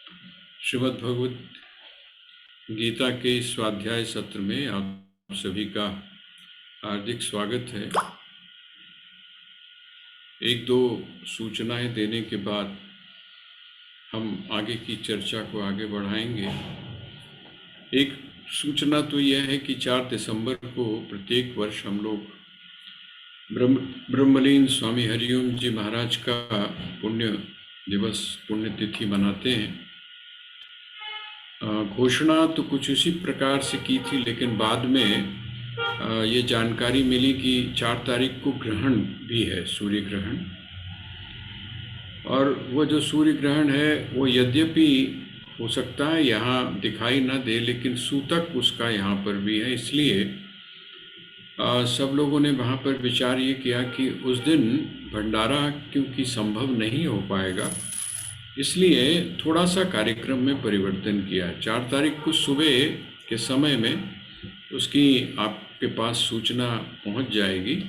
श्रीमद् भगवद गीता के स्वाध्याय सत्र में आप सभी का हार्दिक स्वागत है। एक दो सूचनाएं देने के बाद हम आगे की चर्चा को आगे बढ़ाएंगे। एक सूचना तो यह है कि 4 दिसंबर को प्रत्येक वर्ष हम लोग ब्रह्मलीन स्वामी हरिओम जी महाराज का पुण्य दिवस, पुण्यतिथि मनाते हैं। घोषणा तो कुछ उसी प्रकार से की थी, लेकिन बाद में ये जानकारी मिली कि 4 तारीख को ग्रहण भी है, सूर्य ग्रहण। और वो जो सूर्य ग्रहण है वो यद्यपि हो सकता है यहाँ दिखाई ना दे, लेकिन सूतक उसका यहाँ पर भी है। इसलिए सब लोगों ने वहाँ पर विचार ये किया कि उस दिन भंडारा क्योंकि संभव नहीं हो पाएगा, इसलिए थोड़ा सा कार्यक्रम में परिवर्तन किया। 4 तारीख को सुबह के समय में उसकी आपके पास सूचना पहुंच जाएगी।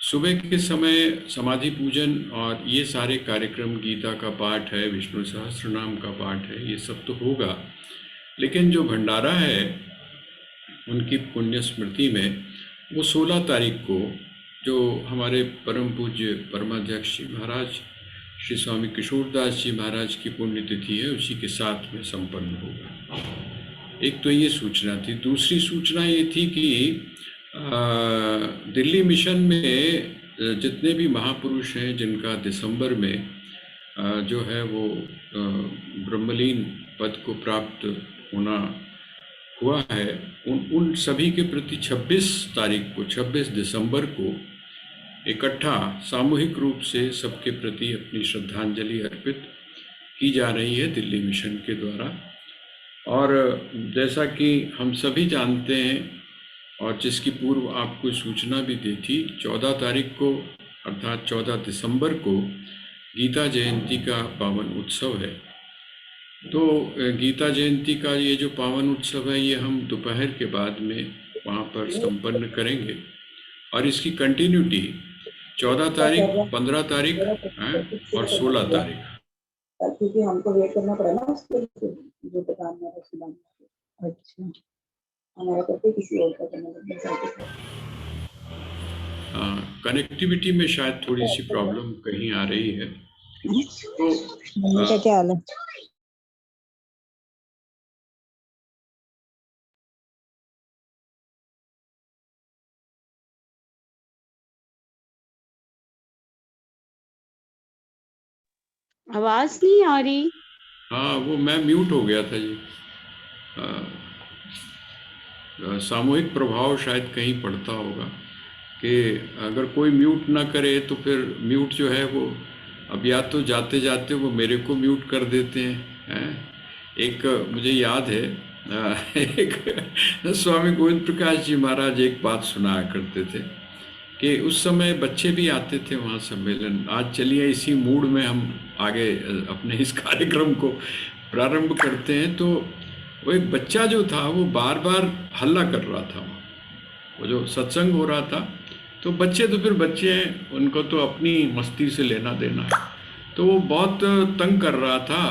सुबह के समय समाधि पूजन और ये सारे कार्यक्रम, गीता का पाठ है, विष्णु सहस्त्रनाम का पाठ है, ये सब तो होगा। लेकिन जो भंडारा है उनकी पुण्य स्मृति में वो 16 तारीख को, जो हमारे परम पूज्य परमाध्यक्ष जी महाराज श्री स्वामी किशोरदास जी महाराज की पुण्यतिथि है, उसी के साथ में संपन्न होगा। एक तो ये सूचना थी। दूसरी सूचना ये थी कि दिल्ली मिशन में जितने भी महापुरुष हैं जिनका दिसंबर में जो है वो ब्रह्मलीन पद को प्राप्त होना हुआ है, उन सभी के प्रति 26 तारीख को, 26 दिसंबर को इकट्ठा सामूहिक रूप से सबके प्रति अपनी श्रद्धांजलि अर्पित की जा रही है दिल्ली मिशन के द्वारा। और जैसा कि हम सभी जानते हैं और जिसकी पूर्व आपको सूचना भी दी थी, 14 तारीख को अर्थात 14 दिसंबर को गीता जयंती का पावन उत्सव है। तो गीता जयंती का ये जो पावन उत्सव है ये हम दोपहर के बाद में वहाँ पर संपन्न करेंगे और इसकी कंटिन्यूटी 14 तारीख, 15 तारीख और 16 तारीख। क्योंकि हमको वेट करना पड़ा ना उसके लिए, जो दुकान में है। अच्छा, हमारा करते किसी और का करना। कनेक्टिविटी में शायद थोड़ी सी प्रॉब्लम कहीं आ रही है। तो क्या हाल है? आवाज नहीं आ रही। हाँ, वो मैं म्यूट हो गया था जी। सामूहिक प्रभाव शायद कहीं पड़ता होगा कि अगर कोई म्यूट ना करे तो फिर म्यूट जो है वो अब या तो जाते जाते वो मेरे को म्यूट कर देते हैं। एक मुझे याद है, एक स्वामी गोविंद प्रकाश जी महाराज एक बात सुनाया करते थे कि उस समय बच्चे भी आते थे वहाँ सम्मेलन। आज चलिए इसी मूड में हम आगे अपने इस कार्यक्रम को प्रारंभ करते हैं। तो वो एक बच्चा जो था वो बार बार हल्ला कर रहा था, वो जो सत्संग हो रहा था। तो बच्चे तो फिर बच्चे हैं, उनको तो अपनी मस्ती से लेना देना है। तो वो बहुत तंग कर रहा था,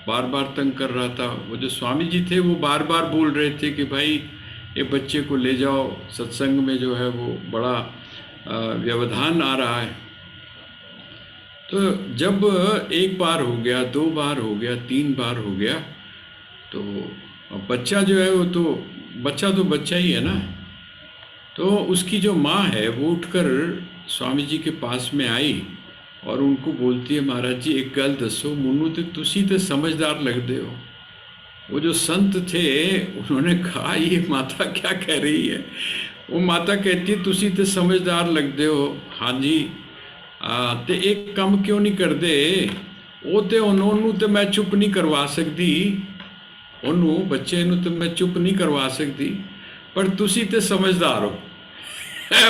बार बार तंग कर रहा था। वो जो स्वामी जी थे वो बार बार बोल रहे थे कि भाई ये बच्चे को ले जाओ, सत्संग में जो है वो बड़ा व्यवधान आ रहा है। तो जब एक बार हो गया, 2 बार हो गया, 3 बार हो गया, तो बच्चा जो है वो तो बच्चा ही है ना। तो उसकी जो माँ है वो उठकर स्वामी जी के पास में आई और उनको बोलती है, महाराज जी एक गल दसो मुन्नू तो तुसी तो समझदार लगते हो। वो जो संत थे उन्होंने कहा ये माता क्या कह रही है। वो माता कहती है तुसी तो समझदार लगते हो। हाँ जी, तो एक काम क्यों नहीं कर दे, वो तो उन्होंने तो मैं चुप नहीं करवा सकती, उन्होंने बच्चे तो मैं चुप नहीं करवा सकती, पर तुसी तो समझदार हो।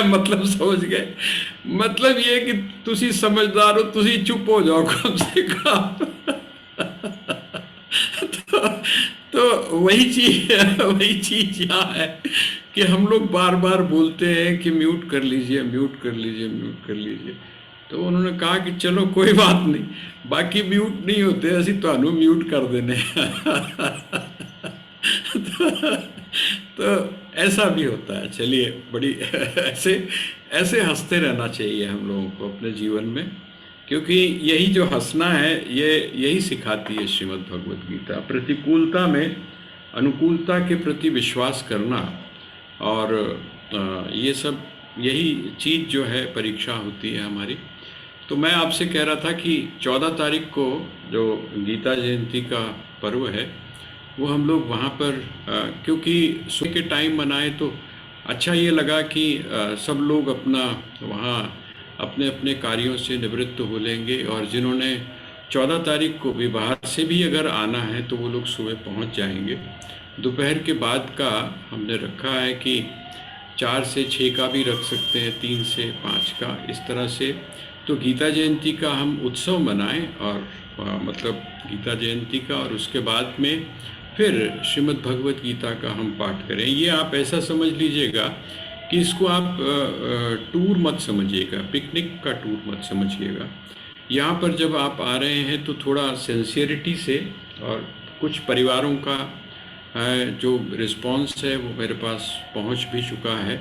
मतलब समझ गए, मतलब ये कि तुसी समझदार हो, तुसी चुप हो जाओ कम से कम। तो वही चीज यहाँ है कि हम लोग बार बार बोलते हैं कि म्यूट कर लीजिए, म्यूट कर लीजिए, म्यूट कर लीजिए। तो उन्होंने कहा कि चलो कोई बात नहीं, बाकी म्यूट नहीं होते, असी तुहानू म्यूट कर देने। तो ऐसा भी होता है। चलिए, बड़ी ऐसे ऐसे हंसते रहना चाहिए हम लोगों को अपने जीवन में, क्योंकि यही जो हंसना है, ये यही सिखाती है श्रीमद् भगवत गीता। प्रतिकूलता में अनुकूलता के प्रति विश्वास करना, और ये सब यही चीज़ जो है परीक्षा होती है हमारी। तो मैं आपसे कह रहा था कि 14 तारीख को जो गीता जयंती का पर्व है, वो हम लोग वहाँ पर क्योंकि सुबह के टाइम मनाए तो अच्छा ये लगा कि सब लोग अपना वहाँ अपने अपने कार्यों से निवृत्त हो लेंगे, और जिन्होंने 14 तारीख को भी बाहर से भी अगर आना है तो वो लोग सुबह पहुँच जाएंगे। दोपहर के बाद का हमने रखा है कि 4 से 6 का भी रख सकते हैं, 3 से 5 का, इस तरह से। तो गीता जयंती का हम उत्सव मनाएं, और मतलब गीता जयंती का, और उसके बाद में फिर श्रीमद् भगवत गीता का हम पाठ करें। ये आप ऐसा समझ लीजिएगा कि इसको आप टूर मत समझिएगा, पिकनिक का टूर मत समझिएगा। यहाँ पर जब आप आ रहे हैं तो थोड़ा सिंसियरिटी से, और कुछ परिवारों का जो रिस्पांस है वो मेरे पास पहुँच भी चुका है।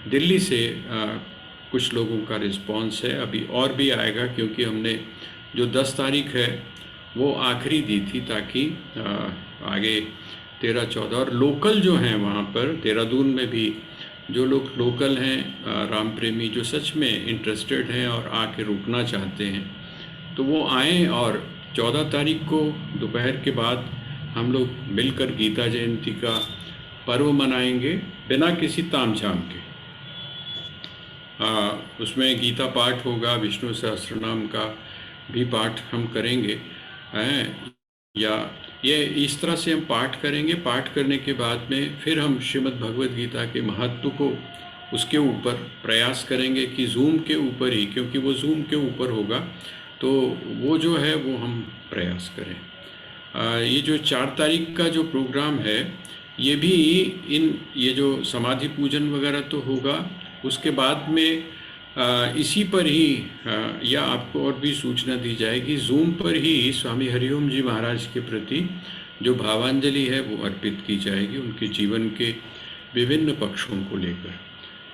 दिल्ली से कुछ लोगों का रिस्पांस है, अभी और भी आएगा, क्योंकि हमने जो 10 तारीख है वो आखिरी दी थी, ताकि आगे 13-14 और लोकल जो हैं वहाँ पर देहरादून में भी जो लोग लोकल हैं, राम प्रेमी जो सच में इंटरेस्टेड हैं और आके रुकना चाहते हैं, तो वो आएँ। और 14 तारीख को दोपहर के बाद हम लोग मिलकर गीता जयंती का पर्व मनाएंगे, बिना किसी तामझाम के। उसमें गीता पाठ होगा, विष्णु सहस्त्रनाम का भी पाठ हम करेंगे, या ये इस तरह से हम पाठ करेंगे। पाठ करने के बाद में फिर हम श्रीमद् भगवत गीता के महत्व को उसके ऊपर प्रयास करेंगे कि जूम के ऊपर ही, क्योंकि वो जूम के ऊपर होगा, तो वो जो है वो हम प्रयास करें। ये जो 4 तारीख का जो प्रोग्राम है, ये भी ये जो समाधि पूजन वगैरह तो होगा, उसके बाद में इसी पर ही या आपको और भी सूचना दी जाएगी, जूम पर ही स्वामी हरिओम जी महाराज के प्रति जो भावांजलि है वो अर्पित की जाएगी, उनके जीवन के विभिन्न पक्षों को लेकर।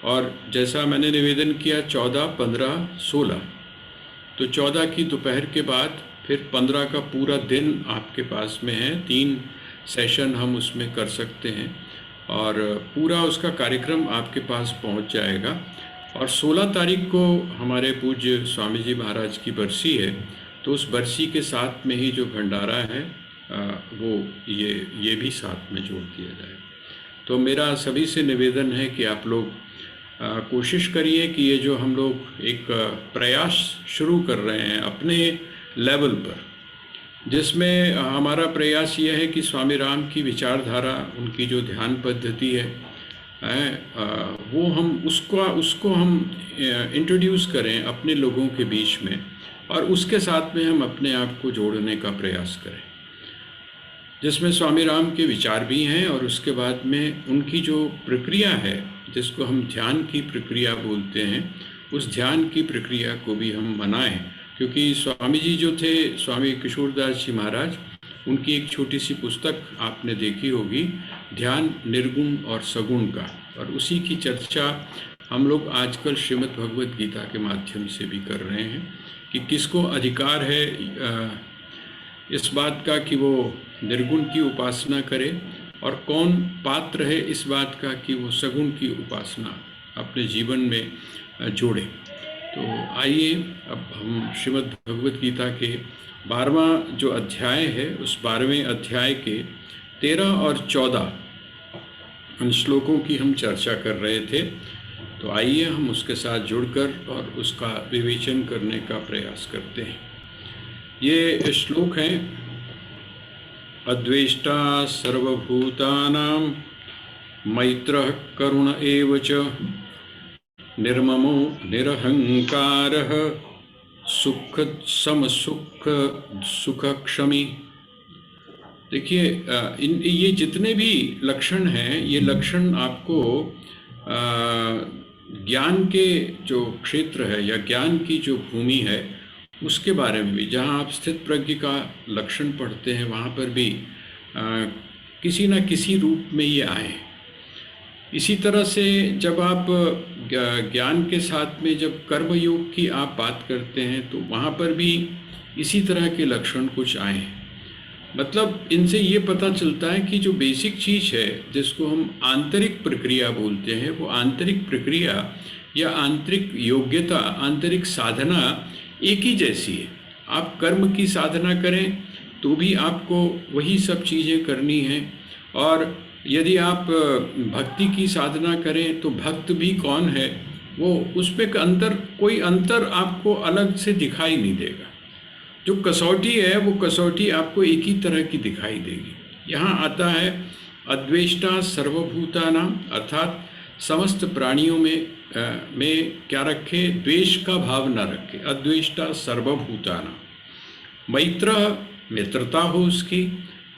और जैसा मैंने निवेदन किया 14, 15, 16, तो 14 की दोपहर के बाद फिर 15 का पूरा दिन आपके पास में है। 3 सेशन हम उसमें कर सकते हैं, और पूरा उसका कार्यक्रम आपके पास पहुंच जाएगा। और 16 तारीख को हमारे पूज्य स्वामी जी महाराज की बरसी है, तो उस बरसी के साथ में ही जो भंडारा है वो ये भी साथ में जोड़ दिया जाए। तो मेरा सभी से निवेदन है कि आप लोग कोशिश करिए कि ये जो हम लोग एक प्रयास शुरू कर रहे हैं अपने लेवल पर, जिसमें हमारा प्रयास ये है कि स्वामी राम की विचारधारा, उनकी जो ध्यान पद्धति है, वो हम उसको हम इंट्रोड्यूस करें अपने लोगों के बीच में, और उसके साथ में हम अपने आप को जोड़ने का प्रयास करें, जिसमें स्वामी राम के विचार भी हैं, और उसके बाद में उनकी जो प्रक्रिया है, जिसको हम ध्यान की प्रक्रिया बोलते हैं, उस ध्यान की प्रक्रिया को भी हम मनाएं। क्योंकि स्वामी जी जो थे, स्वामी किशोरदास जी महाराज, उनकी एक छोटी सी पुस्तक आपने देखी होगी, ध्यान निर्गुण और सगुण का, और उसी की चर्चा हम लोग आजकल श्रीमद् भगवत गीता के माध्यम से भी कर रहे हैं कि किसको अधिकार है इस बात का कि वो निर्गुण की उपासना करे, और कौन पात्र है इस बात का कि वो सगुण की उपासना अपने जीवन में जोड़े। तो आइए अब हम श्रीमद् भगवत गीता के 12वां जो अध्याय है, उस 12वें अध्याय के 13 और 14 उन श्लोकों की हम चर्चा कर रहे थे। तो आइए हम उसके साथ जुड़कर और उसका विवेचन करने का प्रयास करते हैं। ये श्लोक हैं, अद्वेष्टा सर्वभूतानां मैत्रः करुण एव च निर्ममो निरहंकारः सुख समसुख सुखक्षमी। देखिए, ये जितने भी लक्षण हैं, ये लक्षण आपको ज्ञान के जो क्षेत्र है या ज्ञान की जो भूमि है उसके बारे में भी, जहाँ आप स्थित प्रज्ञ का लक्षण पढ़ते हैं वहाँ पर भी किसी न किसी रूप में ये आए। इसी तरह से जब आप ज्ञान के साथ में जब कर्मयोग की आप बात करते हैं तो वहाँ पर भी इसी तरह के लक्षण कुछ आए हैं। मतलब इनसे ये पता चलता है कि जो बेसिक चीज़ है जिसको हम आंतरिक प्रक्रिया बोलते हैं, वो आंतरिक प्रक्रिया या आंतरिक योग्यता, आंतरिक साधना एक ही जैसी है। आप कर्म की साधना करें तो भी आपको वही सब चीज़ें करनी हैं, और यदि आप भक्ति की साधना करें तो भक्त भी कौन है, वो उसमें कोई अंतर आपको अलग से दिखाई नहीं देगा। जो कसौटी है वो कसौटी आपको एक ही तरह की दिखाई देगी। यहाँ आता है अद्वेष्टा सर्वभूतानां, अर्थात समस्त प्राणियों में क्या रखे, द्वेष का भाव न रखे। अद्वेष्टा सर्वभूतानां, मैत्रः, मित्रता हो उसकी,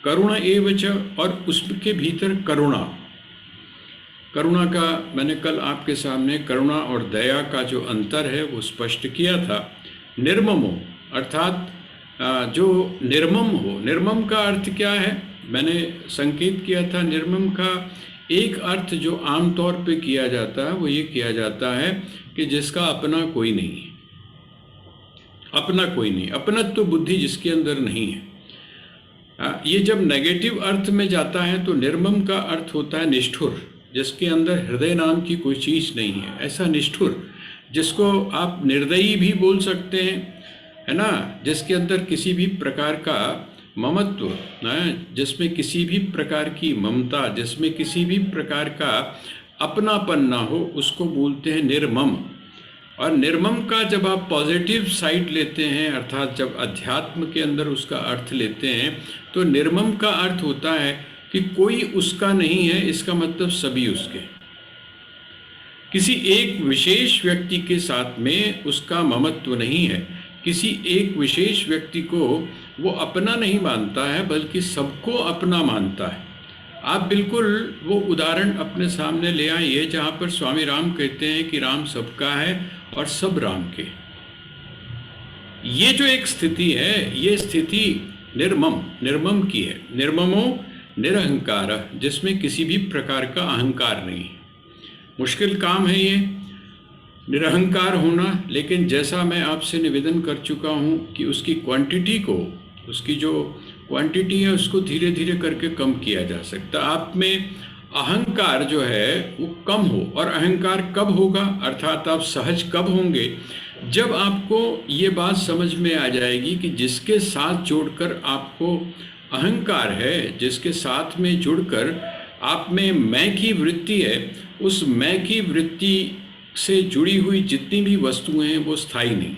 करुण एवच, और उसके भीतर करुणा। करुणा का मैंने कल आपके सामने करुणा और दया का जो अंतर है वो स्पष्ट किया था। निर्ममो, अर्थात जो निर्मम हो। निर्मम का अर्थ क्या है, मैंने संकेत किया था। निर्मम का एक अर्थ जो आमतौर पे किया जाता है वो ये किया जाता है कि जिसका अपना कोई नहीं है। अपना कोई नहीं, अपनत्व बुद्धि जिसके अंदर नहीं है। ये जब नेगेटिव अर्थ में जाता है तो निर्मम का अर्थ होता है निष्ठुर, जिसके अंदर हृदय नाम की कोई चीज़ नहीं है। ऐसा निष्ठुर, जिसको आप निर्दयी भी बोल सकते हैं, है ना, जिसके अंदर किसी भी प्रकार का ममत्व, जिसमें किसी भी प्रकार की ममता, जिसमें किसी भी प्रकार का अपनापन ना हो, उसको बोलते हैं निर्मम। और निर्मम का जब आप पॉजिटिव साइड लेते हैं, अर्थात जब अध्यात्म के अंदर उसका अर्थ लेते हैं, तो निर्मम का अर्थ होता है कि कोई उसका नहीं है। इसका मतलब सभी उसके। किसी एक विशेष व्यक्ति के साथ में उसका ममत्व नहीं है, किसी एक विशेष व्यक्ति को वो अपना नहीं मानता है, बल्कि सबको अपना मानता है। आप बिल्कुल वो उदाहरण अपने सामने ले आइए जहाँ पर स्वामी राम कहते हैं कि राम सबका है और सब राम के। ये जो एक स्थिति है, ये स्थिति निर्मम की है। निर्ममो निरहंकार, जिसमें किसी भी प्रकार का अहंकार नहीं है। मुश्किल काम है ये निरहंकार होना, लेकिन जैसा मैं आपसे निवेदन कर चुका हूँ कि उसकी क्वांटिटी को, उसकी जो क्वांटिटी है उसको धीरे धीरे करके कम किया जा सकता। आप में अहंकार जो है वो कम हो। और अहंकार कब होगा, अर्थात आप सहज कब होंगे, जब आपको ये बात समझ में आ जाएगी कि जिसके साथ जोड़कर आपको अहंकार है, जिसके साथ में जुड़कर आप में मैं की वृत्ति है, उस मैं की वृत्ति से जुड़ी हुई जितनी भी वस्तुएं हैं वो स्थायी नहीं।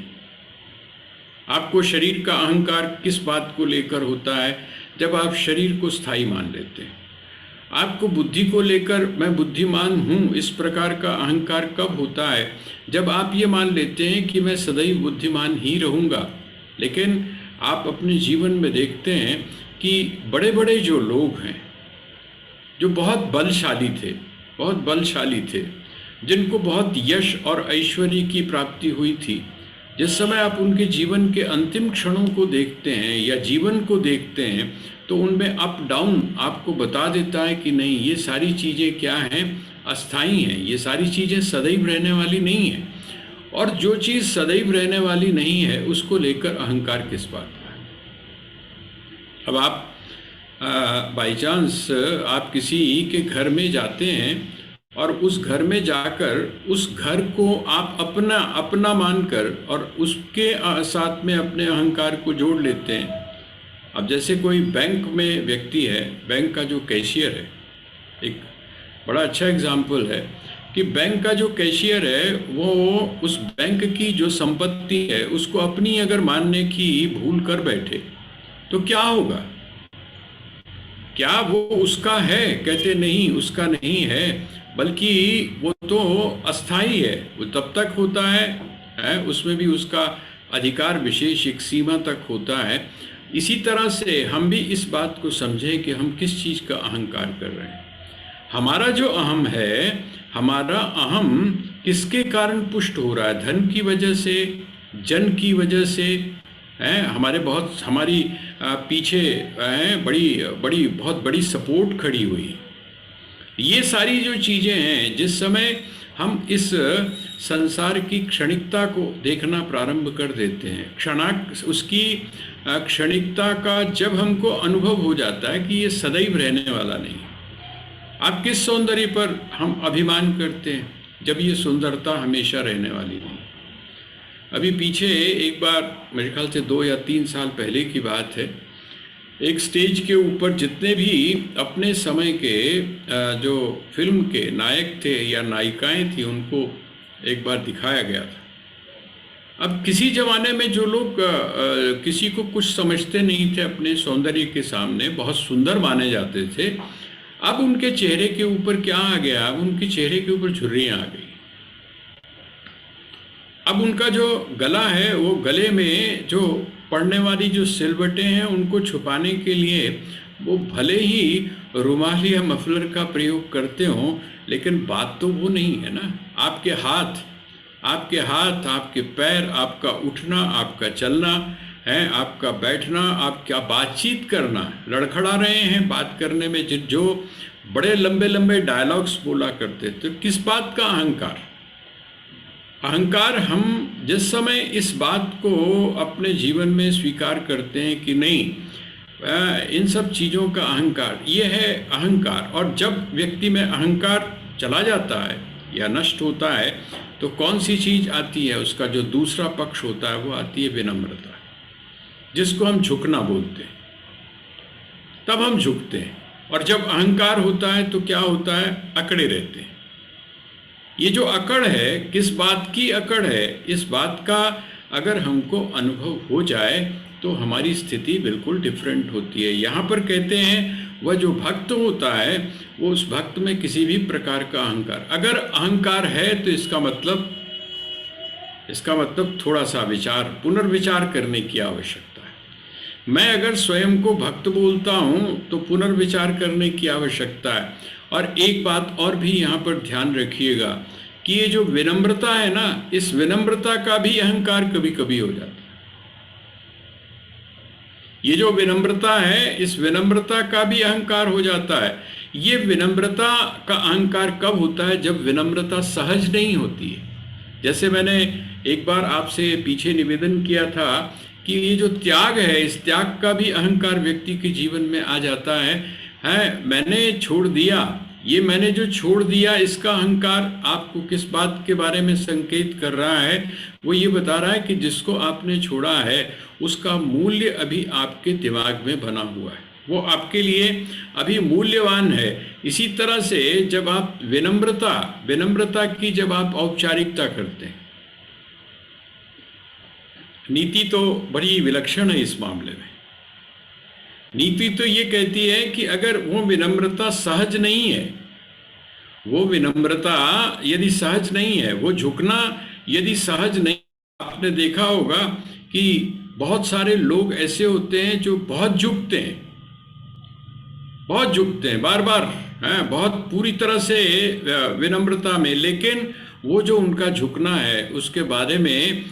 आपको शरीर का अहंकार किस बात को लेकर होता है, जब आप शरीर को स्थायी मान लेते हैं। आपको बुद्धि को लेकर मैं बुद्धिमान हूँ, इस प्रकार का अहंकार कब होता है, जब आप ये मान लेते हैं कि मैं सदैव बुद्धिमान ही रहूँगा। लेकिन आप अपने जीवन में देखते हैं कि बड़े बड़े जो लोग हैं, जो बहुत बलशाली थे, जिनको बहुत यश और ऐश्वर्य की प्राप्ति हुई थी, जिस समय आप उनके जीवन के अंतिम क्षणों को देखते हैं या जीवन को देखते हैं, तो उनमें अप डाउन आपको बता देता है कि नहीं, ये सारी चीज़ें क्या हैं, अस्थाई हैं। ये सारी चीज़ें सदैव रहने वाली नहीं हैं। और जो चीज़ सदैव रहने वाली नहीं है उसको लेकर अहंकार किस बात का है। अब आप बाई चांस आप किसी के घर में जाते हैं और उस घर में जाकर उस घर को आप अपना मानकर और उसके साथ में अपने अहंकार को जोड़ लेते हैं। अब जैसे कोई बैंक में व्यक्ति है, बैंक का जो कैशियर है, एक बड़ा अच्छा एग्जाम्पल है कि बैंक का जो कैशियर है वो उस बैंक की जो संपत्ति है उसको अपनी अगर मानने की भूल कर बैठे तो क्या होगा। क्या वो उसका है? कहते नहीं, उसका नहीं है, बल्कि वो तो अस्थाई है, वो तब तक होता है, उसमें भी उसका अधिकार विशेष एक सीमा तक होता है। इसी तरह से हम भी इस बात को समझें कि हम किस चीज़ का अहंकार कर रहे हैं। हमारा जो अहम है, हमारा अहम किसके कारण पुष्ट हो रहा है? धन की वजह से, जन की वजह से, हैं हमारी पीछे हैं बड़ी बहुत बड़ी सपोर्ट खड़ी हुई। ये सारी जो चीज़ें हैं, जिस समय हम इस संसार की क्षणिकता को देखना प्रारंभ कर देते हैं, उसकी क्षणिकता का जब हमको अनुभव हो जाता है कि ये सदैव रहने वाला नहीं। आप किस सौंदर्य पर हम अभिमान करते हैं जब ये सुंदरता हमेशा रहने वाली नहीं। अभी पीछे एक बार मेरे ख्याल से 2 या 3 साल पहले की बात है, एक स्टेज के ऊपर जितने भी अपने समय के जो फिल्म के नायक थे या नायिकाएं थी, उनको एक बार दिखाया गया था। अब किसी ज़माने में जो लोग किसी को कुछ समझते नहीं थे, अपने सौंदर्य के सामने बहुत सुंदर माने जाते थे, अब उनके चेहरे के ऊपर क्या आ गया? अब उनके चेहरे के ऊपर झुर्रियाँ आ गई। अब उनका जो गला है, वो गले में जो पड़ने वाली जो सिलवटें हैं, उनको छुपाने के लिए वो भले ही रुमाल या मफलर का प्रयोग करते हों, लेकिन बात तो वो नहीं है ना। आपके हाथ, आपके पैर, आपका उठना, आपका चलना है, आपका बैठना, आप क्या बातचीत करना, लड़खड़ा रहे हैं बात करने में, जो बड़े लंबे लंबे डायलॉग्स बोला करते थे, किस बात का अहंकार? अहंकार हम जिस समय इस बात को अपने जीवन में स्वीकार करते हैं कि नहीं, इन सब चीज़ों का अहंकार, ये है अहंकार। और जब व्यक्ति में अहंकार चला जाता है या नष्ट होता है, तो कौन सी चीज़ आती है? उसका जो दूसरा पक्ष होता है, वो आती है विनम्रता, जिसको हम झुकना बोलते हैं। तब हम झुकते हैं। और जब अहंकार होता है तो क्या होता है? अकड़े रहते हैं। ये जो अकड़ है, किस बात की अकड़ है? इस बात का अगर हमको अनुभव हो जाए तो हमारी स्थिति बिल्कुल डिफरेंट होती है। यहाँ पर कहते हैं, वह जो भक्त होता है, वो उस भक्त में किसी भी प्रकार का अहंकार, अगर अहंकार है तो इसका मतलब थोड़ा सा पुनर्विचार करने की आवश्यकता है। मैं अगर स्वयं को भक्त बोलता हूँ तो पुनर्विचार करने की आवश्यकता है। और एक बात और भी यहाँ पर ध्यान रखिएगा कि ये जो विनम्रता है ना, इस विनम्रता का भी अहंकार कभी कभी हो जाता है। ये जो विनम्रता है, इस विनम्रता का भी अहंकार हो जाता है। ये विनम्रता का अहंकार कब होता है? जब विनम्रता सहज नहीं होती है। जैसे मैंने एक बार आपसे पीछे निवेदन किया था कि ये जो त्याग है, इस त्याग का भी अहंकार व्यक्ति के जीवन में आ जाता है। मैंने छोड़ दिया, ये मैंने जो छोड़ दिया, इसका अहंकार आपको किस बात के बारे में संकेत कर रहा है? वो ये बता रहा है कि जिसको आपने छोड़ा है, उसका मूल्य अभी आपके दिमाग में बना हुआ है, वो आपके लिए अभी मूल्यवान है। इसी तरह से जब आप विनम्रता की जब आप औपचारिकता करते हैं, नीति तो बड़ी विलक्षण है इस मामले में। नीति तो ये कहती है कि अगर वो विनम्रता सहज नहीं है, वो विनम्रता यदि सहज नहीं है, वो झुकना यदि सहज नहीं, आपने देखा होगा कि बहुत सारे लोग ऐसे होते हैं जो बहुत झुकते हैं बार बार, बहुत पूरी तरह से विनम्रता में, लेकिन वो जो उनका झुकना है, उसके बारे में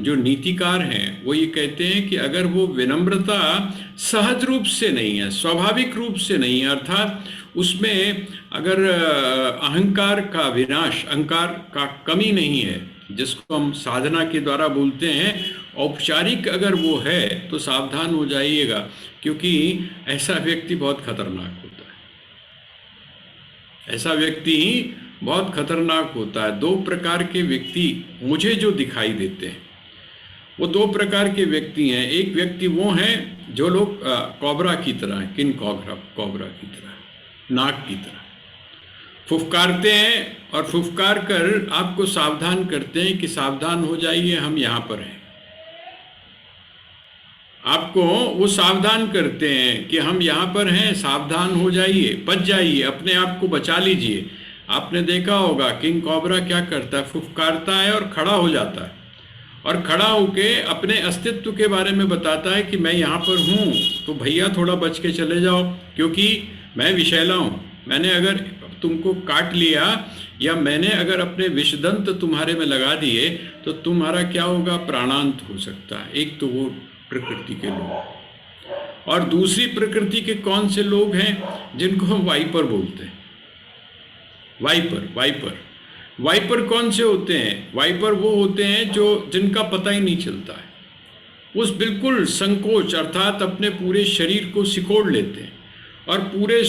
जो नीतिकार हैं वो ये कहते हैं कि अगर वो विनम्रता सहज रूप से नहीं है, स्वाभाविक रूप से नहीं है, अर्थात उसमें अगर अहंकार का विनाश, अहंकार का कमी नहीं है, जिसको हम साधना के द्वारा बोलते हैं, औपचारिक अगर वो है, तो सावधान हो जाइएगा, क्योंकि ऐसा व्यक्ति बहुत खतरनाक होता है। ऐसा व्यक्ति बहुत खतरनाक होता है। 2 प्रकार के व्यक्ति मुझे जो दिखाई देते हैं, वो 2 प्रकार के व्यक्ति हैं। एक व्यक्ति वो हैं जो लोग कोबरा की तरह हैं, किंग कोबरा की तरह, नाग की तरह फुफकारते हैं, और फुफकार कर आपको सावधान करते हैं कि सावधान हो जाइए, हम यहाँ पर हैं। आपको वो सावधान करते हैं कि हम यहाँ पर हैं, सावधान हो जाइए, बच जाइए, अपने आप को बचा लीजिए। आपने देखा होगा किंग कोबरा क्या करता है? फुफकारता है और खड़ा हो जाता है, और खड़ा होके अपने अस्तित्व के बारे में बताता है कि मैं यहाँ पर हूँ, तो भैया थोड़ा बच के चले जाओ, क्योंकि मैं विषैला हूँ। मैंने अगर तुमको काट लिया, या मैंने अगर अपने विषदंत तुम्हारे में लगा दिए तो तुम्हारा क्या होगा, प्राणांत हो सकता है। एक तो वो प्रकृति के लोग, और दूसरी प्रकृति के कौन से लोग हैं, जिनको हम वाइपर बोलते हैं। वाइपर वाइपर कौन से होते हैं? वाइपर वो होते हैं जो जिनका पता ही नहीं चलता है, उस बिल्कुल संकोच अर्थात अपने पूरे शरीर को सिकोड़ लेते हैं, और पूरे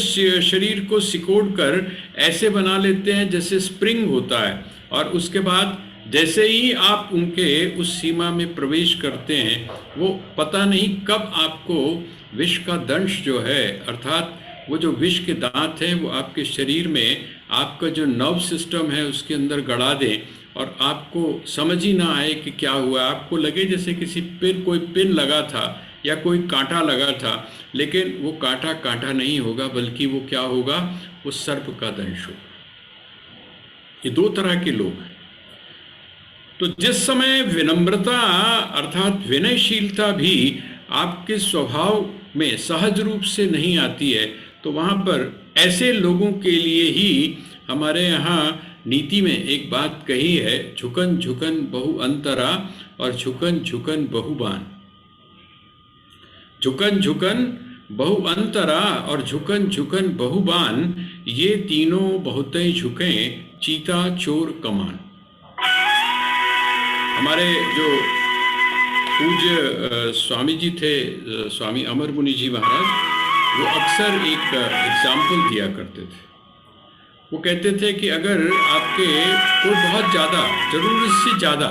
शरीर को सिकोड़ कर ऐसे बना लेते हैं जैसे स्प्रिंग होता है, और उसके बाद जैसे ही आप उनके उस सीमा में प्रवेश करते हैं, वो पता नहीं कब आपको विष का दंश जो है, अर्थात वो जो विष के दांत हैं, वो आपके शरीर में आपका जो नर्व सिस्टम है उसके अंदर गड़ा दें, और आपको समझ ही ना आए कि क्या हुआ। आपको लगे जैसे किसी कोई पिन लगा था या कोई कांटा लगा था, लेकिन वो कांटा नहीं होगा, बल्कि वो क्या होगा, वो सर्प का दंश होगा। ये दो तरह के लोग हैं। तो जिस समय विनम्रता अर्थात विनयशीलता भी आपके स्वभाव में सहज रूप से नहीं आती है, तो वहाँ पर ऐसे लोगों के लिए ही हमारे यहाँ नीति में एक बात कही है, झुकन झुकन बहु अंतरा और झुकन झुकन बहुबान। झुकन झुकन बहु अंतरा और झुकन झुकन बहुबान, ये तीनों बहुते झुके चीता चोर कमान। हमारे जो पूज्य स्वामी जी थे, स्वामी अमर मुनि जी महाराज, वो अक्सर एक एग्जाम्पल दिया करते थे। वो कहते थे कि अगर आपके कोई बहुत ज़्यादा, ज़रूरत से ज़्यादा